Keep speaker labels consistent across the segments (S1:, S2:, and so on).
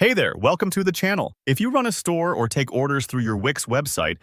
S1: Hey there, welcome to the channel. If you run a store or take orders through your Wix website,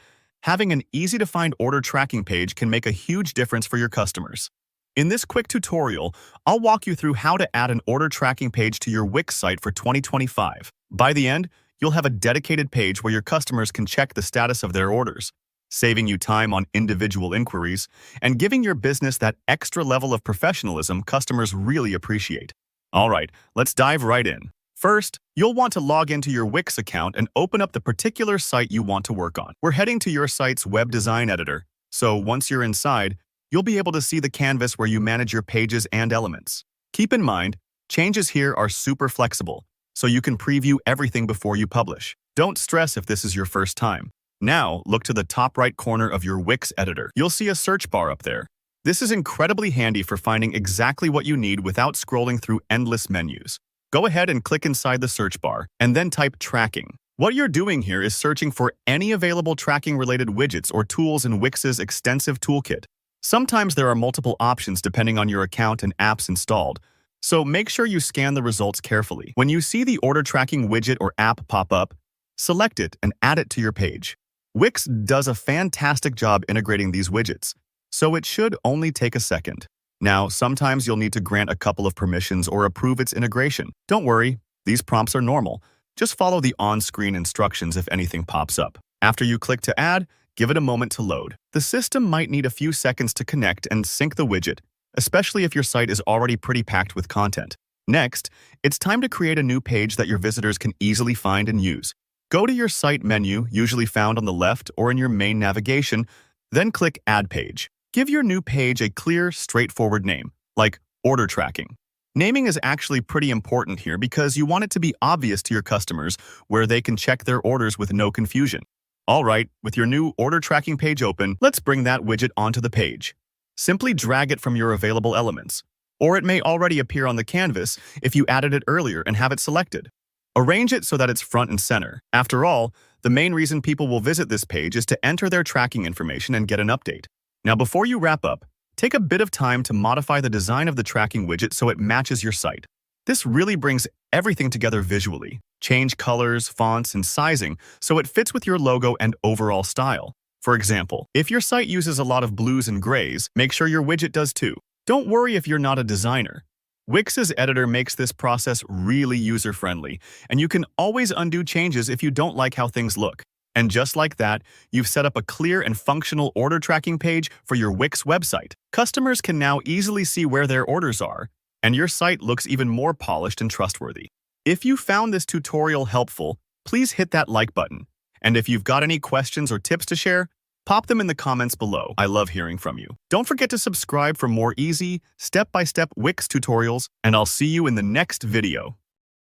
S1: having an easy-to-find order tracking page can make a huge difference for your customers. In this quick tutorial, I'll walk you through how to add an order tracking page to your Wix site for 2025. By the end, you'll have a dedicated page where your customers can check the status of their orders, saving you time on individual inquiries and giving your business that extra level of professionalism customers really appreciate. All right, let's dive right in. First, you'll want to log into your Wix account and open up the particular site you want to work on. We're heading to your site's web design editor, so once you're inside, you'll be able to see the canvas where you manage your pages and elements. Keep in mind, changes here are super flexible, so you can preview everything before you publish. Don't stress if this is your first time. Now, look to the top right corner of your Wix editor. You'll see a search bar up there. This is incredibly handy for finding exactly what you need without scrolling through endless menus. Go ahead and click inside the search bar, and then type tracking. What you're doing here is searching for any available tracking-related widgets or tools in Wix's extensive toolkit. Sometimes there are multiple options depending on your account and apps installed, so make sure you scan the results carefully. When you see the order tracking widget or app pop up, select it and add it to your page. Wix does a fantastic job integrating these widgets, so it should only take a second. Now, sometimes you'll need to grant a couple of permissions or approve its integration. Don't worry, these prompts are normal. Just follow the on-screen instructions if anything pops up. After you click to add, give it a moment to load. The system might need a few seconds to connect and sync the widget, especially if your site is already pretty packed with content. Next, it's time to create a new page that your visitors can easily find and use. Go to your site menu, usually found on the left or in your main navigation, then click Add Page. Give your new page a clear, straightforward name, like Order Tracking. Naming is actually pretty important here because you want it to be obvious to your customers where they can check their orders with no confusion. All right, with your new order tracking page open, let's bring that widget onto the page. Simply drag it from your available elements, or it may already appear on the canvas if you added it earlier and have it selected. Arrange it so that it's front and center. After all, the main reason people will visit this page is to enter their tracking information and get an update. Now, before you wrap up, take a bit of time to modify the design of the tracking widget so it matches your site. This really brings everything together visually. Change colors, fonts, and sizing so it fits with your logo and overall style. For example, if your site uses a lot of blues and grays, make sure your widget does too. Don't worry if you're not a designer. Wix's editor makes this process really user-friendly, and you can always undo changes if you don't like how things look. And just like that, you've set up a clear and functional order tracking page for your Wix website. Customers can now easily see where their orders are, and your site looks even more polished and trustworthy. If you found this tutorial helpful, please hit that like button. And if you've got any questions or tips to share, pop them in the comments below. I love hearing from you. Don't forget to subscribe for more easy, step-by-step Wix tutorials, and I'll see you in the next video.